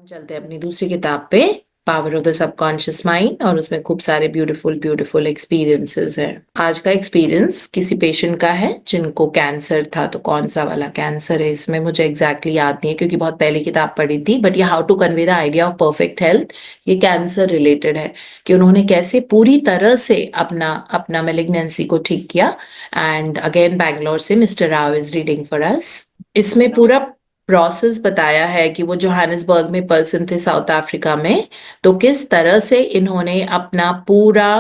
हम चलते हैं अपनी दूसरी किताब पे, power of the subconscious mind, और उसमें खूब सारे ब्यूटीफुल ब्यूटीफुल एक्सपीरियंसेस हैं। आज का एक्सपीरियंस किसी पेशेंट का है जिनको कैंसर था। तो कौन सा वाला कैंसर है इसमें मुझे एग्जैक्टली याद नहीं है क्योंकि बहुत पहले किताब पढ़ी थी, बट ये how to convey the idea of perfect health, ये कैंसर रिलेटेड है कि उन्होंने कैसे पूरी तरह से अपना अपना मेलिग्नेंसी को ठीक किया। एंड अगेन बैंगलोर से mister Rao is reading for us. इसमें पूरा प्रोसेस बताया है कि वो जोहानिसबर्ग में पर्सन थे साउथ अफ्रीका में, तो किस तरह से इन्होंने अपना पूरा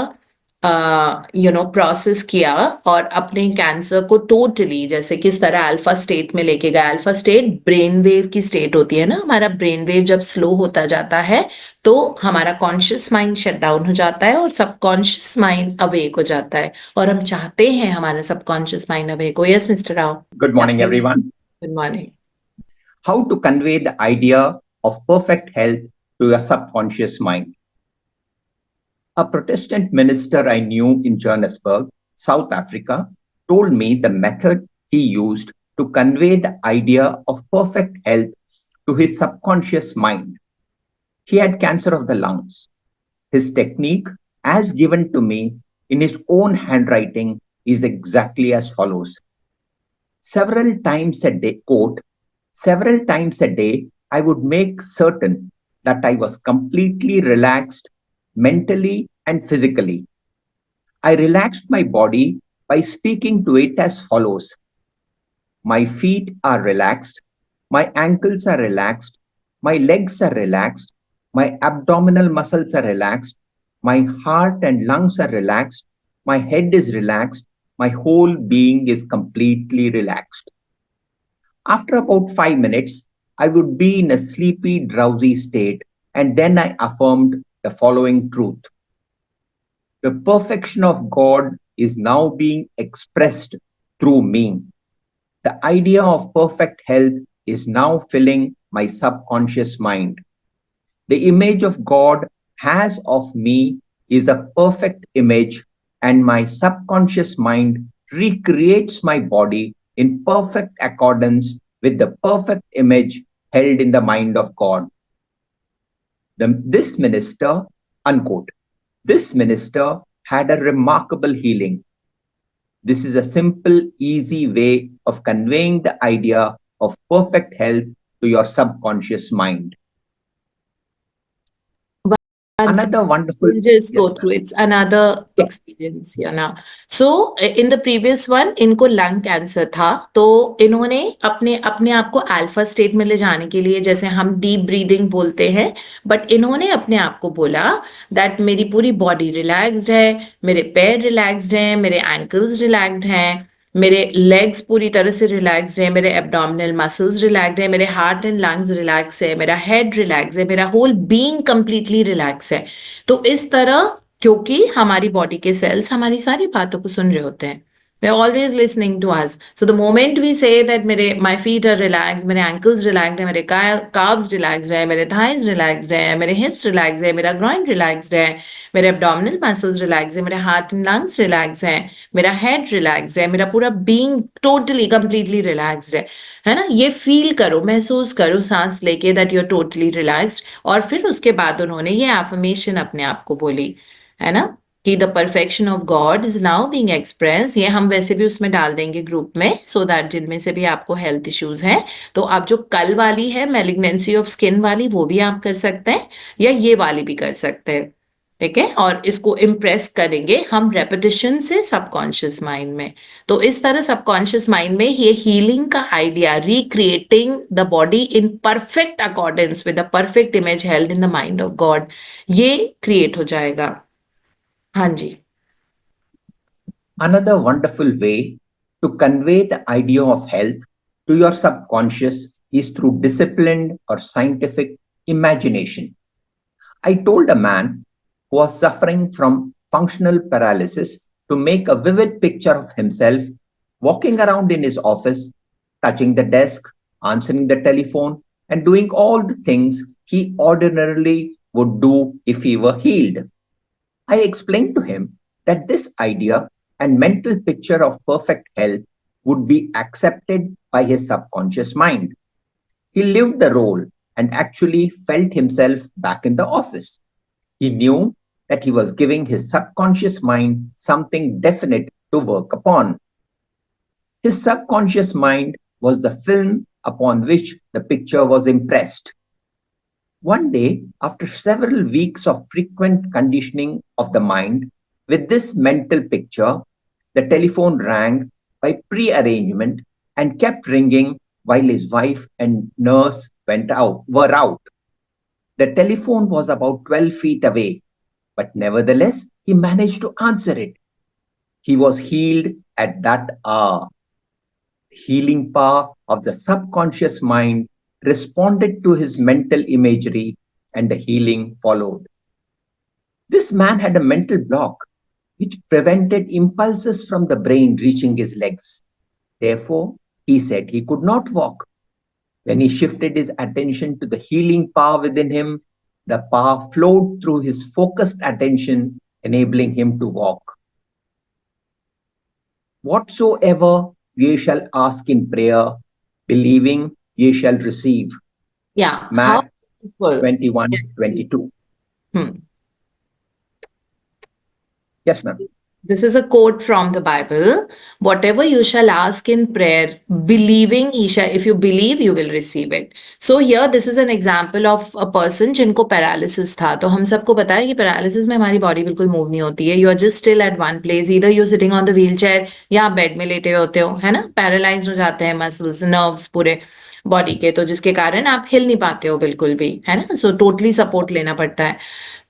प्रोसेस किया और अपने कैंसर को टोटली, जैसे किस तरह अल्फा स्टेट में लेके गया। अल्फा स्टेट ब्रेन वेव की स्टेट होती है ना, हमारा ब्रेन वेव जब स्लो होता जाता है तो हमारा कॉन्शियस माइंड शट डाउन हो जाता है और सबकॉन्शियस माइंड अवेक हो जाता है, और हम चाहते हैं हमारा सबकॉन्शियस माइंड अवेक हो। Yes mister Rao. Good morning, everyone. Good morning. How to convey the idea of perfect health to your subconscious mind. A Protestant minister I knew in Johannesburg, South Africa, told me the method he used to convey the idea of perfect health to his subconscious mind. He had cancer of the lungs. His technique, as given to me in his own handwriting, is exactly as follows. Several times a day, quote, several times a day, I would make certain that I was completely relaxed mentally and physically. I relaxed my body by speaking to it as follows. My feet are relaxed, my ankles are relaxed, my legs are relaxed, my abdominal muscles are relaxed, my heart and lungs are relaxed, my head is relaxed, my whole being is completely relaxed. After about 5 minutes, I would be in a sleepy, drowsy state, and then I affirmed the following truth. The perfection of God is now being expressed through me. The idea of perfect health is now filling my subconscious mind. The image of God has of me is a perfect image, and my subconscious mind recreates my body in perfect accordance with the perfect image held in the mind of God. This minister, unquote, this minister had a remarkable healing. This is a simple, easy way of conveying the idea of perfect health to your subconscious mind. Another wonderful, We'll just go yes, through. ma'am. It's another experience, you know. So in the previous one, इनको lung cancer था, तो इन्होंने अपने अपने आप को alpha state में ले जाने के लिए, जैसे हम डीप ब्रीदिंग बोलते हैं, बट इन्होंने अपने आप को बोला दैट मेरी पूरी बॉडी रिलैक्स्ड है, मेरे पैर रिलैक्स्ड हैं, मेरे एंकल्स रिलैक्स्ड हैं, मेरे लेग्स पूरी तरह से रिलैक्स्ड है, मेरे एब्डोमिनल मसल्स रिलैक्स्ड है, मेरे हार्ट एंड लंग्स रिलैक्स है, मेरा हेड रिलैक्स है, मेरा होल बीइंग कंप्लीटली रिलैक्स है। तो इस तरह, क्योंकि हमारी बॉडी के सेल्स हमारी सारी बातों को सुन रहे होते हैं, they're always listening to us. So the moment we say that मेरे my feet are relaxed, मेरे ankles relaxed है, मेरे calves relaxed है, मेरे thighs relaxed है, मेरे hips relaxed है, मेरा groin relaxed है, मेरे abdominal muscles relaxed है, मेरे heart and lungs relaxed है, मेरा head relaxed है, मेरा पूरा being totally completely relaxed है ना। ये फील करो, महसूस करो सांस लेके that you're totally relaxed। और फिर उसके बाद उन्होंने ये affirmation अपने आप को बोली, है ना, कि the perfection of God is now being express. ये हम वैसे भी उसमें डाल देंगे ग्रुप में, सो दैट जिनमें से भी आपको हेल्थ इश्यूज हैं, तो आप जो कल वाली है मेलिग्नेंसी ऑफ स्किन वाली वो भी आप कर सकते हैं, या ये वाली भी कर सकते हैं, ठीक है। और इसको इम्प्रेस करेंगे हम रेपिटेशन से सबकॉन्शियस माइंड में। तो इस तरह सबकॉन्शियस माइंड में ये हीलिंग का idea, recreating the body in perfect accordance with the perfect image held in the mind of God, ये क्रिएट हो जाएगा। हाँ जी। Another wonderful way to convey the idea of health to your subconscious is through disciplined or scientific imagination. I told a man who was suffering from functional paralysis to make a vivid picture of himself walking around in his office, touching the desk, answering the telephone, and doing all the things he ordinarily would do if he were healed. I explained to him that this idea and mental picture of perfect health would be accepted by his subconscious mind. He lived the role and actually felt himself back in the office. He knew that he was giving his subconscious mind something definite to work upon. His subconscious mind was the film upon which the picture was impressed. One day, after several weeks of frequent conditioning of the mind with this mental picture, the telephone rang by prearrangement and kept ringing while his wife and nurse were out. The telephone was about 12 feet away, but nevertheless, he managed to answer it. He was healed at that hour. The healing power of the subconscious mind responded to his mental imagery, and the healing followed. This man had a mental block which prevented impulses from the brain reaching his legs. Therefore, he said he could not walk. When he shifted his attention to the healing power within him, the power flowed through his focused attention, enabling him to walk. Whatsoever ye shall ask in prayer, believing ye shall receive. Yeah, how Matt beautiful. 21:22. Hmm. Yes, ma'am. This is a quote from the Bible. Whatever you shall ask in prayer, believing ye shall, if you believe, you will receive it. So here, this is an example of a person जिनको paralysis था. तो हम सबको पता है कि paralysis में हमारी body बिल्कुल move नहीं होती है. You are just still at one place. Either you're sitting on the wheelchair या आप bed में लेटे हुए होते हो, है ना? Paralyzed हो जाते हैं muscles, nerves पूरे बॉडी के, तो जिसके कारण आप हिल नहीं पाते हो बिल्कुल भी, है ना? सो टोटली सपोर्ट लेना पड़ता है.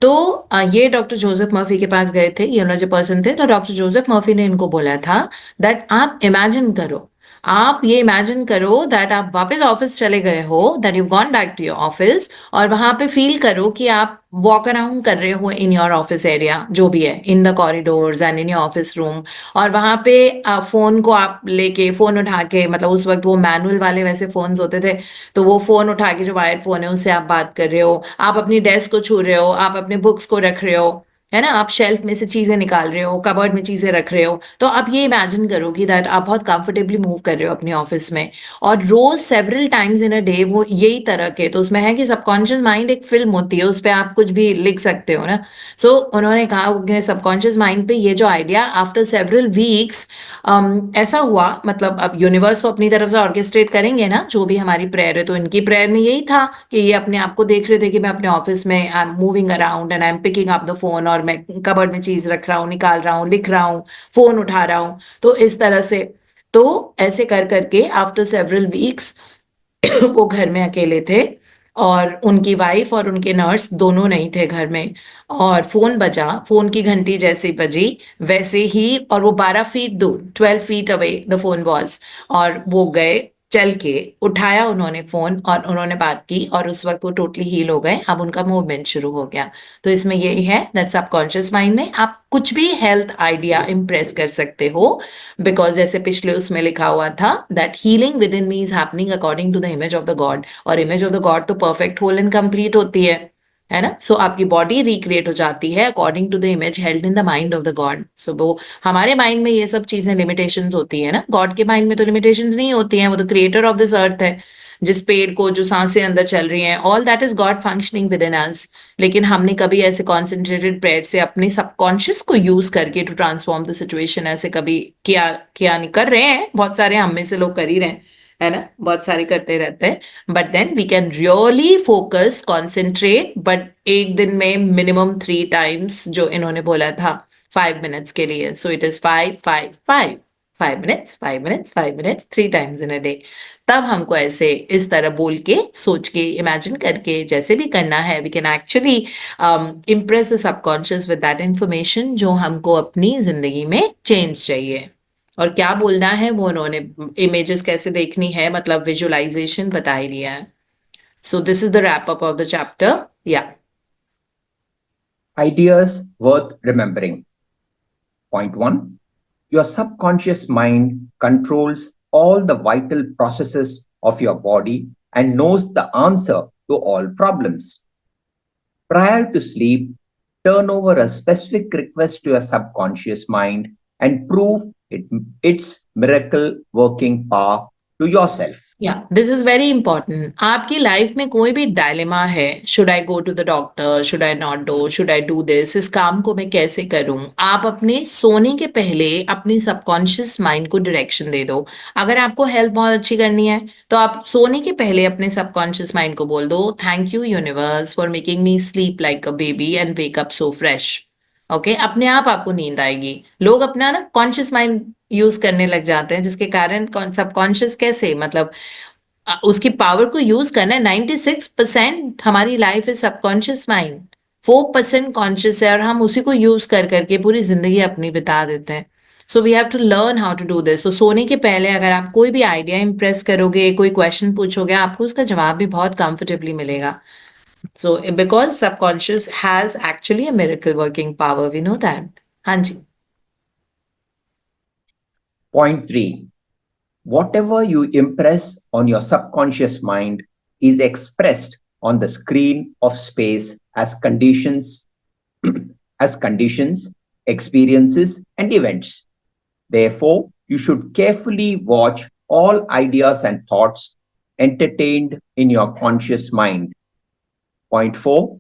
तो ये डॉक्टर जोसेफ मर्फी के पास गए थे, ये वाला जो पर्सन थे, तो डॉक्टर जोसेफ मर्फी ने इनको बोला था दैट आप इमेजिन करो, आप ये इमेजिन करो दैट आप वापस ऑफिस चले गए हो, that you gone back to your office, और वहां पे फील करो कि आप वॉक अराउंड कर रहे हो इन योर ऑफिस एरिया, जो भी है, in the corridors and in your office room, और वहां पे फोन को आप लेके, फोन उठा के, मतलब उस वक्त वो मैनुअल वाले वैसे फोन्स होते थे, तो वो फोन उठा के, जो वायर्ड फोन है, उससे आप बात कर रहे हो, आप अपनी डेस्क को छू रहे हो, आप अपने बुक्स को रख रहे हो, है ना, आप शेल्फ में से चीजें निकाल रहे हो, कबर्ड में चीजें रख रहे हो, तो आप ये इमेजिन करो कि दैट आप बहुत कंफर्टेबली मूव कर रहे हो अपने ऑफिस में, और रोज several times in a day वो यही तरह के, तो उसमें है कि सबकॉन्शियस माइंड एक फिल्म होती है, उस पर आप कुछ भी लिख सकते हो ना. सो उन्होंने कहा सबकॉन्शियस माइंड पे ये जो आइडिया आफ्टर सेवरल वीक्स ऐसा हुआ, मतलब अब यूनिवर्स तो अपनी तरफ से ऑर्केस्ट्रेट करेंगे ना जो भी हमारी प्रेयर है, तो इनकी प्रेयर में यही था कि ये अपने आप को देख रहे थे कि मैं अपने ऑफिस में I am moving around and I am picking up the phone, और मैं कबर्ड में चीज रख रहा हूँ, निकाल रहा हूँ, लिख रहा हूँ, फोन उठा रहा हूँ, तो इस तरह से. तो ऐसे कर करके आफ्टर सेवरल वीक्स वो घर में अकेले थे, और उनकी वाइफ और उनके नर्स दोनों नहीं थे घर में, और फोन बजा, फोन की घंटी जैसे बजी वैसे ही, और वो 12 फीट दूर, 12 feet away the phone was, और वो गए चल के, उठाया उन्होंने फोन और उन्होंने बात की, और उस वक्त वो टोटली हील हो गए, अब उनका मूवमेंट शुरू हो गया. तो इसमें यही है दैट सबकॉन्शियस माइंड में आप कुछ भी हेल्थ आइडिया इम्प्रेस कर सकते हो, बिकॉज जैसे पिछले उसमें लिखा हुआ था that healing within me is happening according to the image of the God, और इमेज ऑफ द गॉड तो परफेक्ट होल एंड कंप्लीट होती है ना. सो आपकी बॉडी रिक्रिएट हो जाती है according to the image held in the mind of the God. So वो हमारे माइंड में ये सब चीजें लिमिटेशंस होती है ना, गॉड के माइंड में तो लिमिटेशंस नहीं होती हैं, वो तो क्रिएटर ऑफ दिस अर्थ है, जिस पेड़ को जो सांसें अंदर चल रही हैं, all that is God functioning within us. लेकिन हमने कभी ऐसे कॉन्सेंट्रेटेड प्रेयर से अपने सबकॉन्शियस को यूज करके टू ट्रांसफॉर्म द सिचुएशन ऐसे कभी किया किया नहीं. कर रहे हैं बहुत सारे, हम में से लोग कर ही रहे हैं, है ना, बहुत सारे करते रहते हैं, but then we can really focus, concentrate, but एक दिन में मिनिमम 3 टाइम्स जो इन्होंने बोला था 5 मिनट्स के लिए. So it is 5 5 5, 5 minutes, 5 minutes, 5 minutes, 3 times in a day. तब हमको ऐसे इस तरह बोल के, सोच के, इमेजिन करके, जैसे भी करना है, we can actually impress the subconscious with that information जो हमको अपनी जिंदगी में चेंज चाहिए. और क्या बोलना है वो उन्होंने, इमेजेस कैसे देखनी है, मतलब विजुअलाइजेशन बता ही दिया है. So this is the wrap up of the chapter. या Ideas worth remembering. Point 1. Your subconscious mind controls all the vital processes of your body and knows the answer to all problems. Prior to sleep, turn over a specific request to your subconscious mind and prove its miracle working power to yourself. या this is very important. आपकी life में कोई भी dilemma है, should I go to the doctor, should I not do, should I do this, इस काम को मैं कैसे करूं, आप अपने सोने के पहले अपनी सबकॉन्शियस माइंड को डायरेक्शन दे दो. अगर आपको हेल्थ बहुत अच्छी करनी है तो आप सोने के पहले अपने सबकॉन्शियस माइंड को बोल दो, thank you universe for making me sleep like a baby and wake up so fresh. Okay, अपने आप आपको नींद आएगी. लोग अपना ना कॉन्शियस माइंड यूज करने लग जाते हैं, जिसके कारण सबकॉन्शियस कैसे, मतलब उसकी पावर को यूज करना है. 96% हमारी life is subconscious mind, 4% conscious है, और हम उसी को यूज कर करके पूरी जिंदगी अपनी बिता देते हैं. So we have to learn how to do this. तो सोने के पहले अगर आप कोई भी आइडिया इम्प्रेस करोगे, कोई क्वेश्चन पूछोगे, आपको उसका जवाब भी बहुत कंफर्टेबली मिलेगा. So because subconscious has actually a miracle working power, we know that. हाँ जी. Point 3. Whatever you impress on your subconscious mind is expressed on the screen of space as conditions, as conditions, experiences, and events. Therefore, you should carefully watch all ideas and thoughts entertained in your conscious mind. Point 4.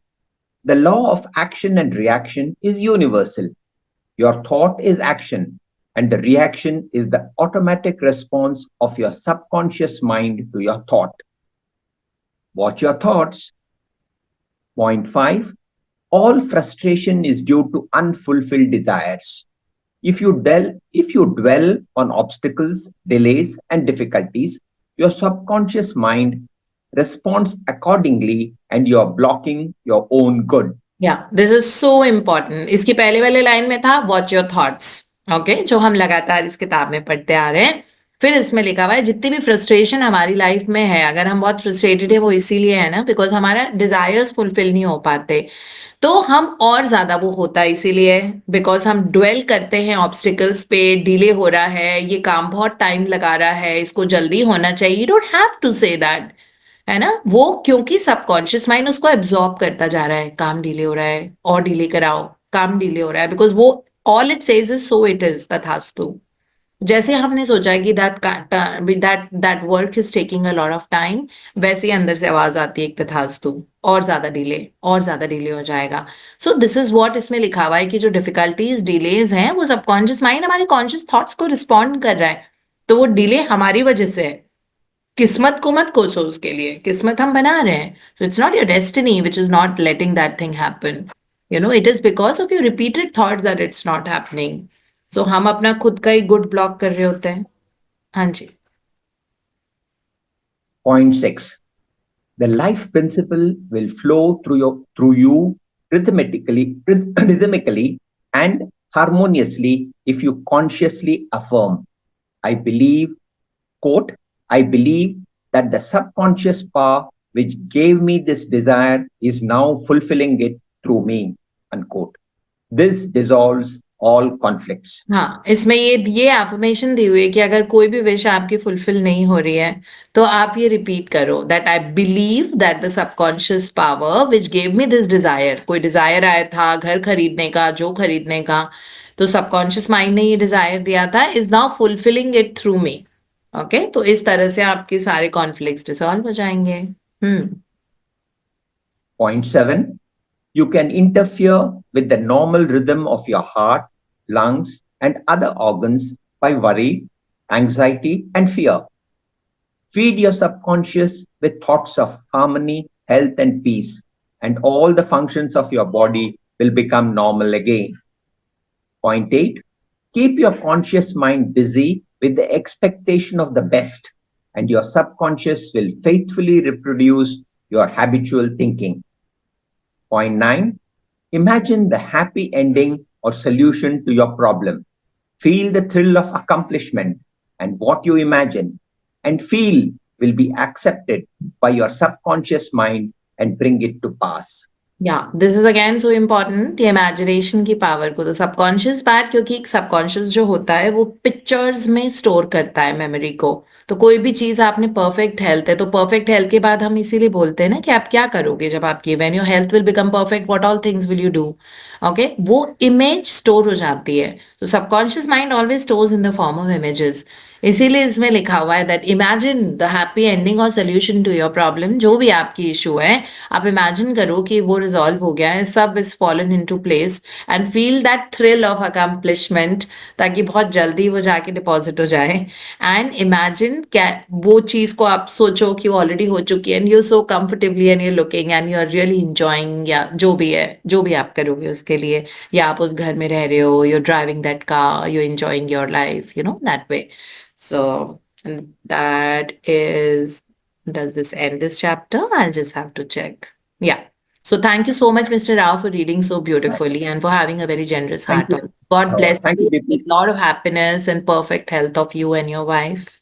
The law of action and reaction is universal. Your thought is action, and the reaction is the automatic response of your subconscious mind to your thought. Watch your thoughts. Point 5. All frustration is due to unfulfilled desires. If you dwell on obstacles, delays, and difficulties, your subconscious mind responds accordingly and you are blocking your own good. या this is so important. इसकी पहले वाले line में था watch your thoughts. Okay, जो हम लगातार इस किताब में पढ़ते आ रहे हैं. फिर इसमें लिखा हुआ है जितनी भी फ्रस्ट्रेशन हमारी लाइफ में है, अगर हम बहुत फ्रस्ट्रेटेड है वो इसीलिए है ना, बिकॉज हमारा डिजायर्स फुलफिल नहीं हो पाते. तो हम और ज्यादा वो होता है इसीलिए, बिकॉज हम ड्वेल करते हैं ऑब्स्टिकल्स पे, डिले हो रहा है, ये काम बहुत टाइम लगा रहा है, इसको जल्दी होना चाहिए. You don't have to say that, है ना. वो क्योंकि सबकॉन्शियस माइंड उसको एब्जॉर्ब करता जा रहा है, काम डिले हो रहा है और डिले कराओ, काम डिले हो रहा है, बिकॉज वो all it says is so it is, तथास्तु. जैसे हमने सोचा कि that work is taking a lot of time, वैसे ही अंदर से आवाज आती है एक तथास्तु, और ज्यादा डिले, और ज्यादा डिले हो जाएगा. सो दिस इज व्हाट इसमें लिखा हुआ है कि जो डिफिकल्टीज, डिलेज हैं, वो सबकॉन्शियस माइंड हमारे कॉन्शियस थॉट्स को रिस्पॉन्ड कर रहा है. तो वो डिले हमारी वजह से है. किस्मत को मत कोसो उसके लिए, किस्मत हम बना रहे हैं. So it's not your destiny which is not letting that thing happen. It is because of your repeated thoughts that it's not happening. So हम अपना खुद का ही गुड ब्लॉक कर रहे होते हैं. हाँ जी. Point 6. The life principle will flow through you rhythmically and harmoniously if you consciously affirm, I believe, quote, I believe that the subconscious power which gave me this desire is now fulfilling it through me, unquote. This dissolves all conflicts. हाँ, इसमें ये affirmation दी हुई है कि अगर कोई भी wish आपकी फुलफिल नहीं हो रही है तो आप ये रिपीट करो, that I believe that the subconscious power which gave me this desire. कोई डिजायर आया था घर खरीदने का, जो खरीदने का, तो सबकॉन्शियस माइंड ने ये डिजायर दिया था, is now fulfilling it through me. Okay, तो इस तरह से आपके सारे कॉन्फ्लिक्ट्स डिसॉल्व हो जाएंगे. Point 7. You can interfere with the normal rhythm of your heart, lungs, and other organs by worry, anxiety, and fear. Feed your subconscious with thoughts of harmony, health, and peace, and all the functions of your body will become normal again. Point 8. Keep your conscious mind busy with the expectation of the best, and your subconscious will faithfully reproduce your habitual thinking. Point 9. Imagine the happy ending or solution to your problem. Feel the thrill of accomplishment, and what you imagine and feel will be accepted by your subconscious mind and bring it to pass. या this is again so important, ये imagination की power को. तो subconscious part, क्योंकि subconscious जो होता है वो पिक्चर्स में स्टोर करता है मेमोरी को. तो कोई भी चीज आपने, परफेक्ट हेल्थ है तो परफेक्ट हेल्थ के बाद हम इसीलिए बोलते हैं ना कि आप क्या करोगे जब आपकी, when your health will become perfect what all things will you do. Okay, वो इमेज स्टोर हो जाती है. तो subconscious mind always stores in the form of images. इसीलिए इसमें लिखा हुआ है that imagine the happy ending और सोल्यूशन टू योर प्रॉब्लम, जो भी आपकी इशू है आप इमेजिन करो कि वो रिजॉल्व हो गया है, सब is fallen into place, and feel that thrill of accomplishment, ताकि बहुत जल्दी वो जाके डिपॉजिट हो जाए। एंड इमेजिन क्या वो चीज को आप सोचो कि वो ऑलरेडी हो चुकी है, and you so comfortably and you looking and you are really enjoying, या जो भी है, जो भी आप करोगे उसके लिए, या आप उस घर में रह रहे हो, you driving that car, you enjoying your life, you know, that way. So, and that is, does this end this chapter? I'll just have to check. Yeah. So thank you so much, Mr. Rao, for reading so beautifully and for having a very generous Thank heart. you. God bless Thank you, you Deepti. with a lot of happiness and perfect health of you and your wife.